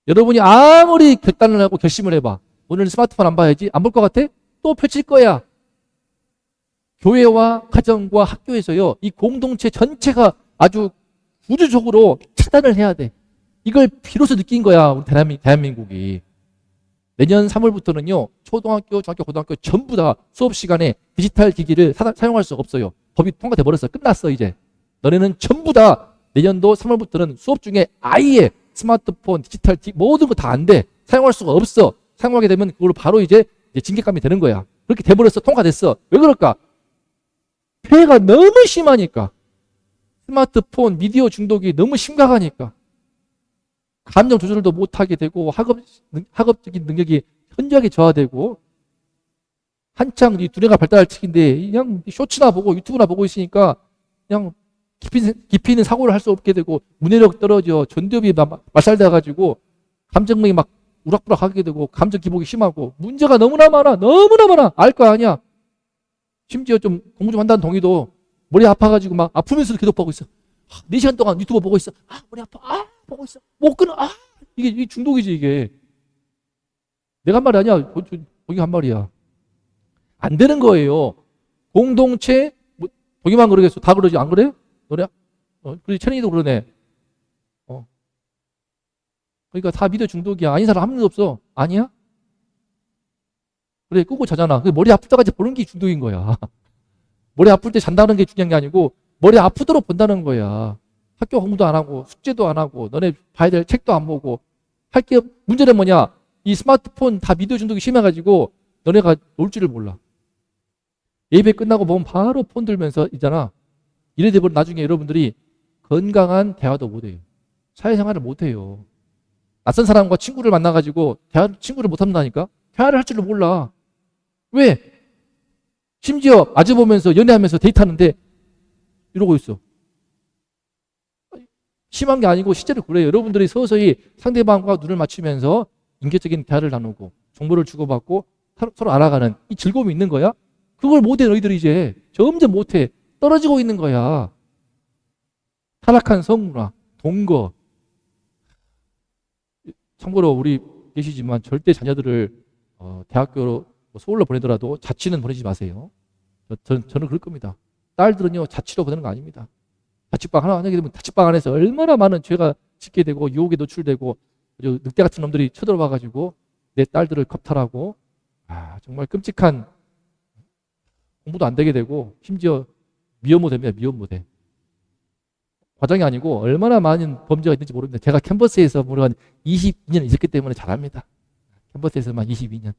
여러분이 아무리 결단을 하고 결심을 해봐. 오늘 스마트폰 안 봐야지. 안 볼 것 같아? 또 펼칠 거야. 교회와 가정과 학교에서요, 이 공동체 전체가 아주 구조적으로 차단을 해야 돼. 이걸 비로소 느낀 거야, 우리 대한민국이. 내년 3월부터는요, 초등학교, 중학교, 고등학교 전부 다 수업 시간에 디지털 기기를 사용할 수가 없어요. 법이 통과돼 버렸어. 끝났어, 이제. 너네는 전부 다 내년도 3월부터는 수업 중에 아예 스마트폰, 디지털 기기, 모든 거 다 안 돼. 사용할 수가 없어. 사용하게 되면 그걸로 바로 이제 징계감이 되는 거야. 그렇게 돼버렸어. 통과됐어. 왜 그럴까? 폐해가 너무 심하니까. 스마트폰, 미디어 중독이 너무 심각하니까. 감정 조절도 못하게 되고 학업적인 능력이 현저하게 저하되고 한창 이 두뇌가 발달할 시기인데 그냥 쇼츠나 보고 유튜브나 보고 있으니까 그냥 깊이 있는 사고를 할 수 없게 되고 문해력 떨어져 전두엽이 말살돼가지고 감정력이 막 우락부락 하게 되고 감정 기복이 심하고 문제가 너무나 많아. 알 거 아니야. 심지어 좀 공부 좀 한다는 동의도 머리 아파가지고 막 아프면서도 계속 보고 있어. 4시간 동안 유튜브 보고 있어. 머리 아파. 보고 있어. 못 끊어. 이게 중독이지, 이게. 내가 한 말이 아니야. 거기 한 말이야. 안 되는 거예요. 공동체, 거기만 그러겠어. 다 그러지. 안 그래? 너네? 그러지. 채린이도 그러네. 그러니까 다 미디어 중독이야. 아닌 사람 한 명도 없어. 아니야? 그래, 끄고 자잖아. 머리 아플 때까지 보는 게 중독인 거야. 머리 아플 때 잔다는 게 중요한 게 아니고 머리 아프도록 본다는 거야. 학교 공부도 안 하고 숙제도 안 하고 너네 봐야 될 책도 안 보고 할 게 문제는 뭐냐? 이 스마트폰 다 미디어 중독이 심해가지고 너네가 놀 줄을 몰라. 예배 끝나고 보면 바로 폰 들면서 있잖아. 이래 되면 나중에 여러분들이 건강한 대화도 못해요. 사회생활을 못해요. 낯선 사람과 친구를 만나가지고 친구를 못한다니까? 대화를 할 줄을 몰라. 왜? 심지어 마주 보면서 연애하면서 데이트하는데 이러고 있어. 심한 게 아니고 실제로 그래요. 여러분들이 서서히 상대방과 눈을 맞추면서 인격적인 대화를 나누고 정보를 주고받고 서로 알아가는 이 즐거움이 있는 거야. 그걸 못해. 너희들이 이제 점점 못해. 떨어지고 있는 거야. 타락한 성문화, 동거. 참고로 우리 계시지만 절대 자녀들을 대학교로 서울로 보내더라도 자취는 보내지 마세요. 저는 그럴 겁니다. 딸들은요, 자취로 보내는 거 아닙니다. 자취방 하나 하게 되면 자취방 안에서 얼마나 많은 죄가 짓게 되고 유혹에 노출되고 늑대 같은 놈들이 쳐들어와가지고 내 딸들을 겁탈하고 정말 끔찍한 공부도 안 되게 되고 심지어 미혼모 됩니다. 미혼모 돼. 과장이 아니고 얼마나 많은 범죄가 있는지 모릅니다. 제가 캠퍼스에서 무려 한 22년 있었기 때문에 잘 압니다. 캠퍼스에서만 22년.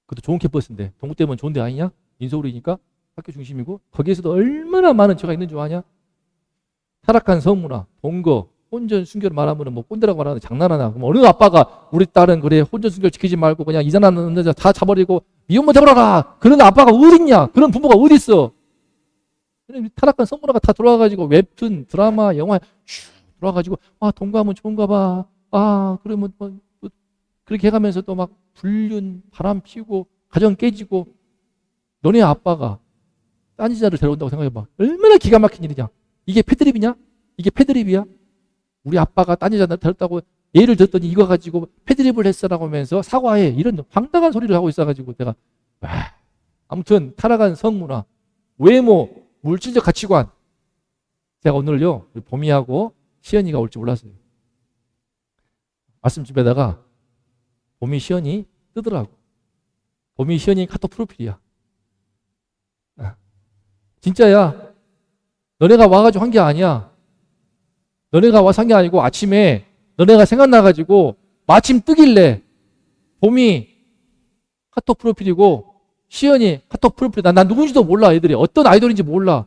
그것도 좋은 캠퍼스인데 동구 때문에 좋은 데 아니냐? 인서울이니까 학교 중심이고 거기에서도 얼마나 많은 죄가 있는 줄 아냐? 타락한 성문화, 동거, 혼전 순결을 말하면 뭐 꼰대라고 말하는데 장난하나? 그럼 어느 아빠가 우리 딸은 그래 혼전 순결 지키지 말고 그냥 이산하는 여자 다 잡아버리고 미혼모 잡아라. 그런 아빠가 어딨냐? 그런 부모가 어디 있어? 타락한 성문화가 다 들어와가지고 웹툰, 드라마, 영화 쭉 들어와가지고 아 동거하면 좋은가 봐. 아 그러면 뭐 그렇게 해가면서 또 막 불륜, 바람 피우고 가정 깨지고 너네 아빠가 딴 여자를 데려온다고 생각해봐. 얼마나 기가 막힌 일이냐. 이게 패드립이냐? 이게 패드립이야? 우리 아빠가 딴 여자를 데렸다고 예를 들었더니 이거 가지고 패드립을 했어라고 하면서 사과해. 이런 황당한 소리를 하고 있어가지고 내가 아무튼 타락한 성문화, 외모, 물질적 가치관. 제가 오늘요 우리 봄이하고 시연이가 올 줄 몰랐어요. 말씀 집에다가 봄이 시연이 뜨더라고. 봄이 시연이 카톡 프로필이야. 진짜야. 너네가 와가지고 한 게 아니야. 너네가 와서 한 게 아니고 아침에 너네가 생각나가지고 마침 뜨길래 봄이 카톡 프로필이고 시연이 카톡 프로필. 난 누군지도 몰라. 애들이 어떤 아이돌인지 몰라.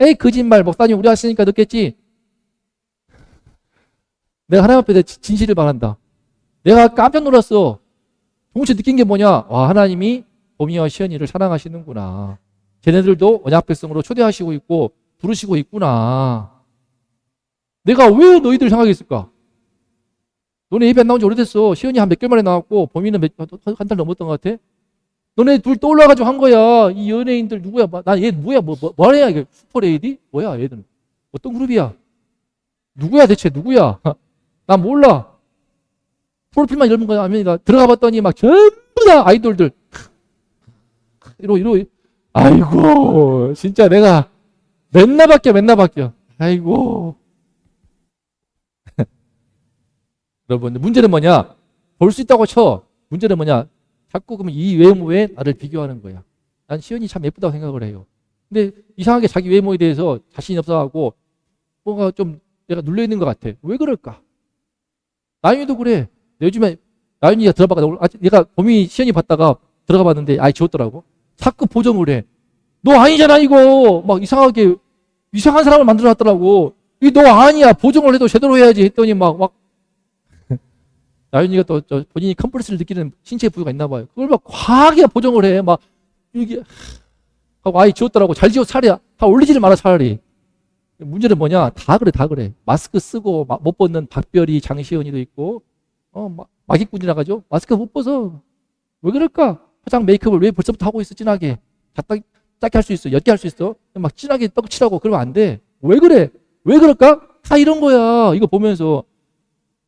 에이 거짓말. 목사님 우리 왔으니까 늦겠지. 내가 하나님 앞에 진실을 말한다. 내가 깜짝 놀랐어. 동시에 느낀 게 뭐냐. 와 하나님이 봄이와 시연이를 사랑하시는구나. 쟤네들도 언약 백성으로 초대하시고 있고 부르시고 있구나. 내가 왜 너희들 생각했을까? 너네 예배 안 나온 지 오래됐어. 시연이 한 몇 개월 만에 나왔고 봄이는 한 달 넘었던 것 같아. 너네 둘 떠올라가지고 한 거야. 이 연예인들 누구야? 나 얘 뭐야? 뭐야 이게? 슈퍼레이디? 뭐야 얘들은? 어떤 그룹이야? 누구야 대체? 누구야? 나 몰라. 프로필만 열면 거야. 아니라 들어가 봤더니 막 전부 다 아이돌들. 이러. 아이고 진짜 내가 맨날 바뀌어. 아이고. 여러분 문제는 뭐냐? 볼 수 있다고 쳐. 문제는 뭐냐? 자꾸 그러면 이 외모에 나를 비교하는 거야. 난 시연이 참 예쁘다고 생각을 해요. 근데 이상하게 자기 외모에 대해서 자신이 없어하고 뭔가 좀 내가 눌려있는 것 같아. 왜 그럴까? 나윤이도 그래. 요즘에 나윤이가 들어봐가 내가 봄이 시연이 봤다가 들어가 봤는데 아예 지웠더라고. 자꾸 보정을 해. 너 아니잖아 이거. 막 이상하게 이상한 사람을 만들어놨더라고. 이 너 아니야. 보정을 해도 제대로 해야지 했더니 막 나윤이가 또 본인이 컴플렉스를 느끼는 신체 부위가 있나 봐요. 그걸 막 과하게 보정을 해. 막 이게 하고 아예 지웠더라고. 잘 지워 차라리 다 올리지를 마라 차라리. 문제는 뭐냐? 다 그래. 마스크 쓰고 못 벗는 박별이, 장시연이도 있고 마기꾼이라 가죠. 마스크 못 벗어. 왜 그럴까? 화장 메이크업을 왜 벌써부터 하고 있어? 진하게 작게 할 수 있어. 옅게 할 수 있어. 막 진하게 떡칠하고 그러면 안 돼. 왜 그래? 왜 그럴까? 다 이런 거야. 이거 보면서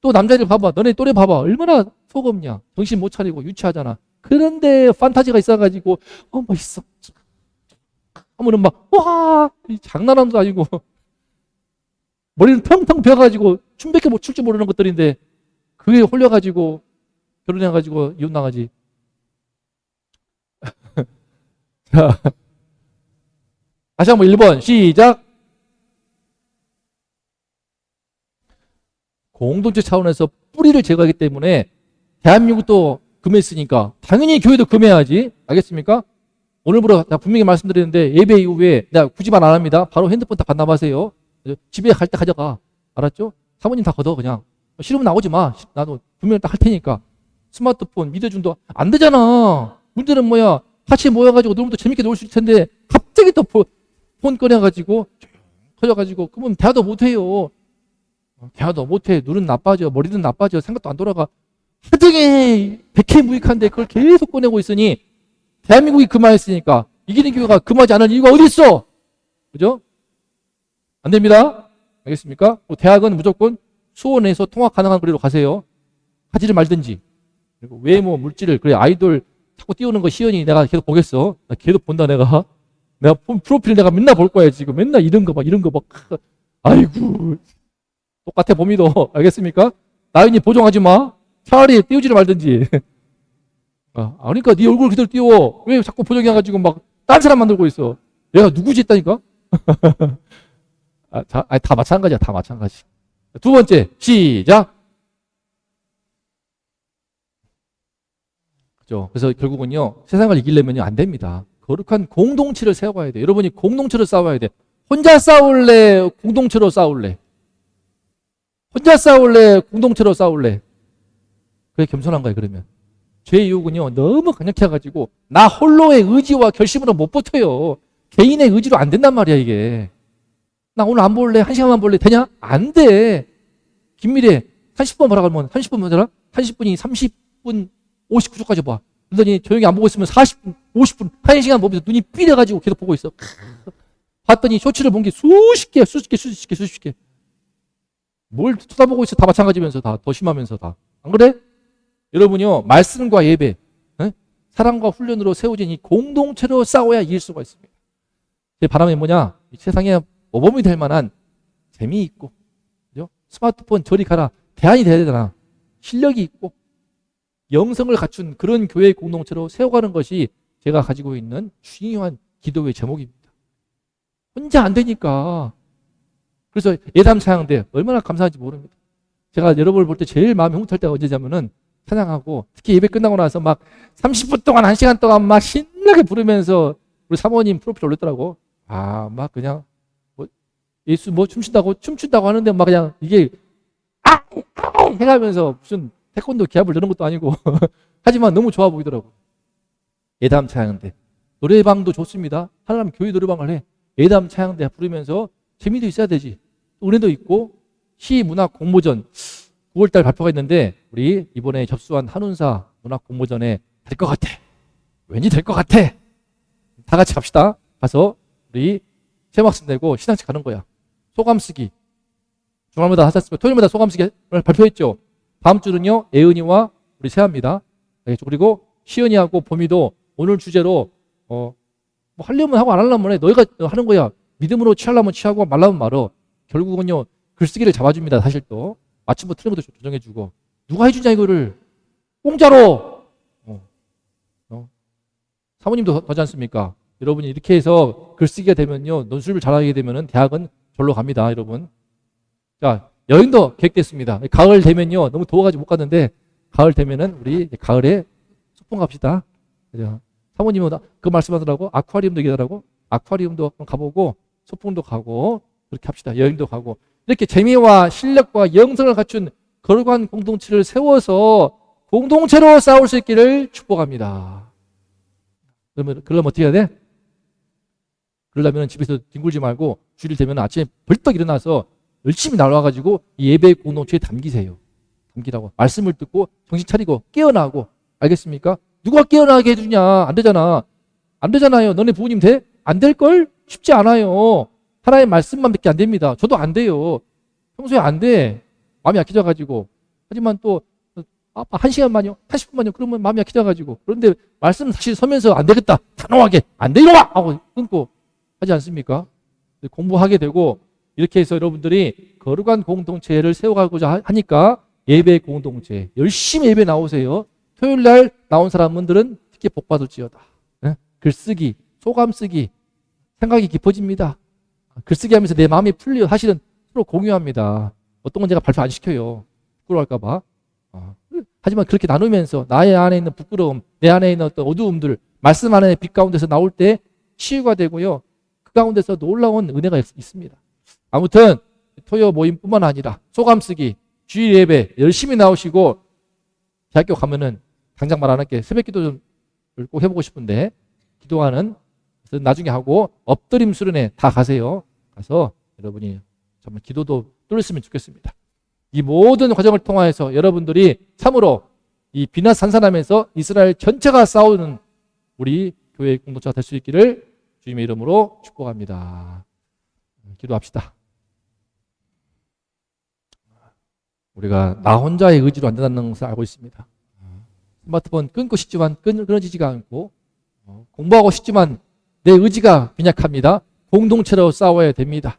또 남자들 봐봐. 너네 또래 봐봐. 얼마나 속없냐. 정신 못 차리고 유치하잖아. 그런데 판타지가 있어가지고 멋있어. 하면은 막 와 장난함도 아니고 머리는 텅텅 비어가지고 춤밖에 못 출 줄 모르는 것들인데 그게 홀려가지고 결혼해가지고 이혼당하지. 자, 다시 한번 1번 시작. 공동체 차원에서 뿌리를 제거하기 때문에 대한민국도 금했으니까 당연히 교회도 금해야지. 알겠습니까? 오늘부로 분명히 말씀드리는데 예배 이후에 내가 굳이 말 안 합니다. 바로 핸드폰 다 반납하세요. 집에 갈 때 가져가. 알았죠? 사모님 다 걷어 그냥. 싫으면 나오지 마. 나도 분명히 딱 할 테니까. 스마트폰 믿어준도 안 되잖아. 문제는 뭐야? 같이 모여가지고 놀면 또 재밌게 놀 수 있을 텐데 갑자기 또 폰 꺼내가지고 터져가지고 그러면 대화도 못해요. 대화도 못해. 눈은 나빠져. 머리는 나빠져. 생각도 안 돌아가. 하등에 백해무익한데 그걸 계속 꺼내고 있으니 대한민국이 금화했으니까 이기는 교회가 금하지 않을 이유가 어디 있어? 그죠? 안 됩니다. 알겠습니까? 대학은 무조건 수원에서 통학 가능한 거리로 가세요. 가지를 말든지. 그리고 외모, 물질을 그래 아이돌 자꾸 띄우는 거 시연이 내가 계속 보겠어. 나 계속 본다 내가. 내가 프로필 내가 맨날 볼 거야 지금. 맨날 이런 거 막. 아이고. 똑같아 봄이도. 알겠습니까? 나윤이 보정하지 마. 차라리 띄우지를 말든지. 그러니까 네 얼굴 그대로 띄워. 왜 자꾸 보정해가지고 막 딴 사람 만들고 있어. 내가 누구지 했다니까? 다 마찬가지야. 다 마찬가지. 두 번째, 시작. 그죠? 그래서 결국은요, 세상을 이기려면요, 안 됩니다. 거룩한 공동체를 세워야 돼. 여러분이 공동체로 싸워야 돼. 혼자 싸울래? 공동체로 싸울래? 혼자 싸울래? 공동체로 싸울래? 그게 겸손한 거예요, 그러면. 죄의 유혹은요, 너무 강력해가지고, 나 홀로의 의지와 결심으로 못 버텨요. 개인의 의지로 안 된단 말이야, 이게. 나 오늘 안 볼래? 1시간만 볼래? 되냐? 안 돼. 김미래, 30분 보라 그러면 30분 보잖아? 30분이 30분 59초까지 봐. 그러더니 조용히 안 보고 있으면 40분, 50분, 1시간 보면서 눈이 삐려가지고 계속 보고 있어. 봤더니 쇼츠를 본 게 수십 개. 뭘 쳐다보고 있어. 다 마찬가지면서 다. 더 심하면서 다. 안 그래? 여러분이요, 말씀과 예배, 사랑과 훈련으로 세워진 이 공동체로 싸워야 이길 수가 있습니다. 제 바람이 뭐냐? 이 세상에 모범이 될 만한 재미있고, 그죠? 스마트폰 저리 가라. 대안이 돼야 되잖아. 실력이 있고, 영성을 갖춘 그런 교회 공동체로 세워가는 것이 제가 가지고 있는 중요한 기도의 제목입니다. 혼자 안 되니까. 그래서 예담 찬양대 얼마나 감사한지 모릅니다. 제가 여러분을 볼 때 제일 마음이 흐뭇할 때가 언제냐면은 찬양하고, 특히 예배 끝나고 나서 막 30분 동안 1시간 동안 막 신나게 부르면서 우리 사모님 프로필 올렸더라고. 막 그냥 뭐 예수 뭐 춤춘다고 하는데 막 그냥 이게 해가면서 무슨 태권도 기합을 넣는 것도 아니고 하지만 너무 좋아 보이더라고. 예담 찬양대 노래방도 좋습니다. 하나님 교회 노래방을 해. 예담 찬양대 부르면서 재미도 있어야 되지. 은혜도 있고. 시 문학 공모전 9월달 발표가 있는데 우리 이번에 접수한 한운사 문학 공모전에 될 것 같아. 왠지 될 것 같아. 다 같이 갑시다. 가서 우리 제목씀 내고 신앙책 가는 거야. 소감 쓰기. 주말마다 하셨으면 토요일마다 소감 쓰기 발표했죠. 다음 주는요, 예은이와 우리 세아입니다. 그리고 시은이하고 봄이도 오늘 주제로 뭐 하려면 하고 안 하려면 해. 너희가 하는 거야. 믿음으로 취하려면 취하고 말라면 말어. 결국은요, 글쓰기를 잡아줍니다. 사실 또 맞춤법 틀린 것도 조정해주고. 누가 해주냐 이거를 공짜로. 사모님도 더지 않습니까? 여러분이 이렇게 해서 글쓰기가 되면요, 논술을 잘하게 되면은 대학은 절로 갑니다, 여러분. 자, 여행도 계획됐습니다. 가을 되면요, 너무 더워가지고 못 갔는데 가을 되면은 우리 가을에 소풍 갑시다. 그죠? 사모님은 그 말씀하더라고. 아쿠아리움도 얘기하더라고. 아쿠아리움도 가보고 소풍도 가고 그렇게 합시다. 여행도 가고. 이렇게 재미와 실력과 영성을 갖춘 거룩한 공동체를 세워서 공동체로 싸울 수 있기를 축복합니다. 그러면 어떻게 해야 돼? 그러려면 집에서 뒹굴지 말고 주일 되면 아침에 벌떡 일어나서 열심히 나와가지고 이 예배 공동체에 담기세요. 담기라고. 말씀을 듣고 정신 차리고 깨어나고. 알겠습니까? 누가 깨어나게 해주냐? 안 되잖아. 안 되잖아요. 너네 부모님 돼? 안 될걸? 쉽지 않아요. 하나의 말씀만 밖에 안 됩니다. 저도 안 돼요. 평소에 안 돼. 마음이 약해져가지고. 하지만 또 아빠 1시간만요? 80분만요? 그러면 마음이 약해져가지고. 그런데 말씀 다시 서면서 안 되겠다. 단호하게. 안 돼, 이놈아! 하고 끊고 하지 않습니까? 공부하게 되고 이렇게 해서 여러분들이 거룩한 공동체를 세워가고자 하니까 예배 공동체 열심히 예배 나오세요. 토요일날 나온 사람들은 특히 복받을지어다. 글쓰기, 소감 쓰기, 생각이 깊어집니다. 글쓰기 하면서 내 마음이 풀려. 사실은 서로 공유합니다. 어떤 건 제가 발표 안 시켜요. 부끄러워할까 봐. 하지만 그렇게 나누면서 나의 안에 있는 부끄러움, 내 안에 있는 어떤 어두움들, 말씀 안에 빛 가운데서 나올 때 치유가 되고요. 그 가운데서 놀라운 은혜가 있습니다. 아무튼 토요 모임뿐만 아니라 소감 쓰기, 주일 예배 열심히 나오시고 대학교 가면은 당장 말 안 할게. 새벽 기도 좀 꼭 해보고 싶은데 기도하는 나중에 하고 엎드림 수련회 다 가세요. 가서 여러분이 정말 기도도 뚫렸으면 좋겠습니다. 이 모든 과정을 통하여서 여러분들이 참으로 이 비나 산산하면서 이스라엘 전체가 싸우는 우리 교회 공동체가 될 수 있기를 주님의 이름으로 축복합니다. 기도합시다. 우리가 나 혼자의 의지로 안 된다는 것을 알고 있습니다. 스마트폰 끊고 싶지만 끊어지지가 않고 공부하고 싶지만 내 의지가 빈약합니다. 공동체로 싸워야 됩니다.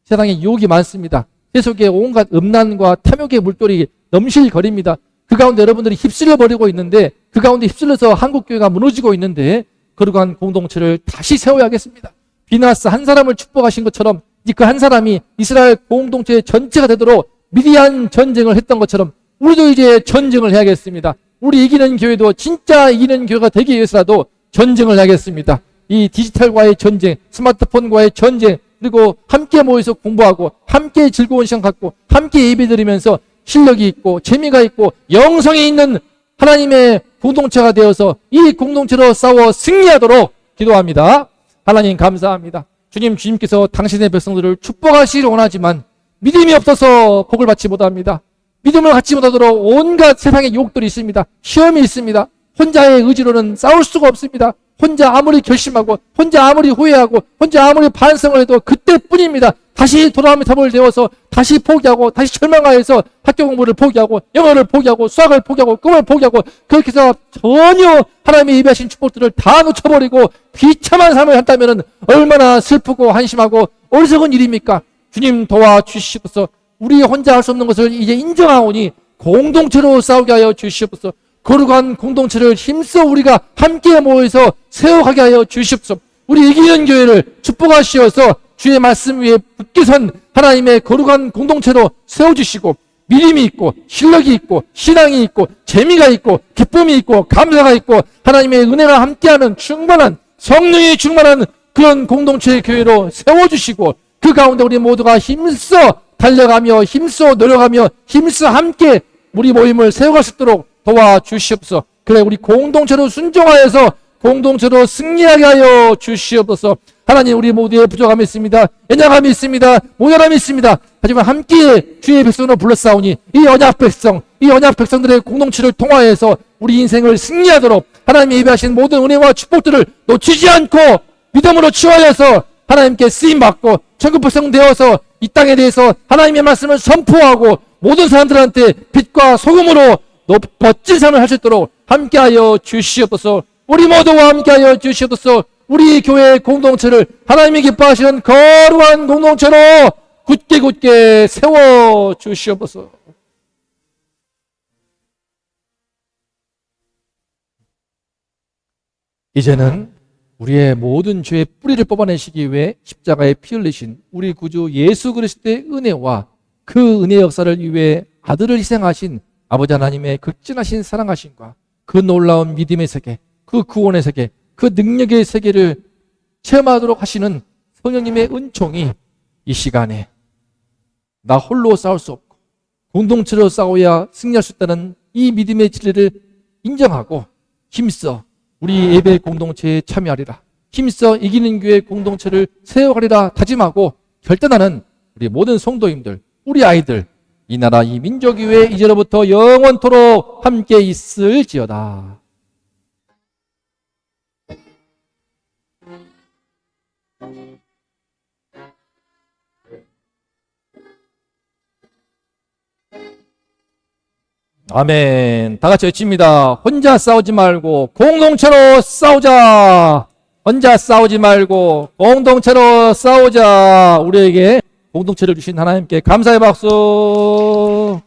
세상에 유혹이 많습니다. 세속에 온갖 음란과 탐욕의 물결이 넘실거립니다. 그 가운데 여러분들이 휩쓸려 버리고 있는데 그 가운데 휩쓸려서 한국교회가 무너지고 있는데 거룩한 공동체를 다시 세워야겠습니다. 비나스 한 사람을 축복하신 것처럼 이제 그 한 사람이 이스라엘 공동체 전체가 되도록 미디안 전쟁을 했던 것처럼 우리도 이제 전쟁을 해야겠습니다. 우리 이기는 교회도 진짜 이기는 교회가 되기 위해서라도 전쟁을 해야겠습니다. 이 디지털과의 전쟁, 스마트폰과의 전쟁, 그리고 함께 모여서 공부하고 함께 즐거운 시간 갖고 함께 예배드리면서 실력이 있고 재미가 있고 영성이 있는 하나님의 공동체가 되어서 이 공동체로 싸워 승리하도록 기도합니다. 하나님 감사합니다. 주님께서 당신의 백성들을 축복하시기를 원하지만 믿음이 없어서 복을 받지 못합니다. 믿음을 갖지 못하도록 온갖 세상의 유혹들이 있습니다. 시험이 있습니다. 혼자의 의지로는 싸울 수가 없습니다. 혼자 아무리 결심하고 혼자 아무리 후회하고 혼자 아무리 반성을 해도 그때뿐입니다. 다시 돌아오며 답을 배워서 다시 포기하고 다시 절망하여서 학교 공부를 포기하고 영어를 포기하고 수학을 포기하고 꿈을 포기하고 그렇게 해서 전혀 하나님의 예비하신 축복들을 다 놓쳐버리고 비참한 삶을 한다면 얼마나 슬프고 한심하고 어리석은 일입니까? 주님 도와주시옵소서. 우리 혼자 할 수 없는 것을 이제 인정하오니 공동체로 싸우게 하여 주시옵소서. 거룩한 공동체를 힘써 우리가 함께 모여서 세워가게 하여 주시옵소서. 우리 이기는 교회를 축복하시어서 주의 말씀 위에 굳게 선 하나님의 거룩한 공동체로 세워주시고 믿음이 있고 실력이 있고 신앙이 있고 재미가 있고 기쁨이 있고 감사가 있고 하나님의 은혜가 함께하는 충만한 성령이 충만한 그런 공동체의 교회로 세워주시고 그 가운데 우리 모두가 힘써 달려가며 힘써 노력하며 힘써 함께 우리 모임을 세워갈 수 있도록 도와주시옵소서. 그래 우리 공동체로 순종하여서 공동체로 승리하게 하여 주시옵소서. 하나님 우리 모두의 부족함이 있습니다. 연약함이 있습니다. 모자람이 있습니다. 하지만 함께 주의 백성으로 불렀사오니 이 언약 백성들의 공동체를 통하여서 우리 인생을 승리하도록 하나님이 예배하신 모든 은혜와 축복들을 놓치지 않고 믿음으로 치유하여서 하나님께 쓰임받고 천국 백성 되어서 이 땅에 대해서 하나님의 말씀을 선포하고 모든 사람들한테 빛과 소금으로 멋진 삶을 할 수 있도록 함께하여 주시옵소서. 우리 모두와 함께하여 주시옵소서. 우리 교회 공동체를 하나님이 기뻐하시는 거룩한 공동체로 굳게 세워 주시옵소서. 이제는 우리의 모든 죄의 뿌리를 뽑아내시기 위해 십자가에 피 흘리신 우리 구주 예수 그리스도의 은혜와 그 은혜의 역사를 위해 아들을 희생하신 아버지 하나님의 극진하신 사랑하심과 그 놀라운 믿음의 세계, 그 구원의 세계, 그 능력의 세계를 체험하도록 하시는 성령님의 은총이 이 시간에 나 홀로 싸울 수 없고 공동체로 싸워야 승리할 수 있다는 이 믿음의 진리를 인정하고 힘써 우리 예배 공동체에 참여하리라, 힘써 이기는 교회 공동체를 세워가리라 다짐하고 결단하는 우리 모든 성도님들, 우리 아이들, 이 나라 이 민족 위에 이제로부터 영원토록 함께 있을지어다. 아멘. 다 같이 외칩니다. 혼자 싸우지 말고 공동체로 싸우자. 혼자 싸우지 말고 공동체로 싸우자. 우리에게 공동체를 주신 하나님께 감사의 박수.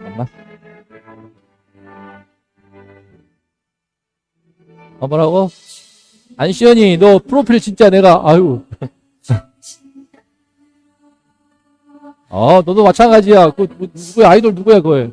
엄마? 뭐라고? 안시연이 너 프로필 진짜 내가 아유 너도 마찬가지야. 그 누구야? 아이돌 누구야 그거?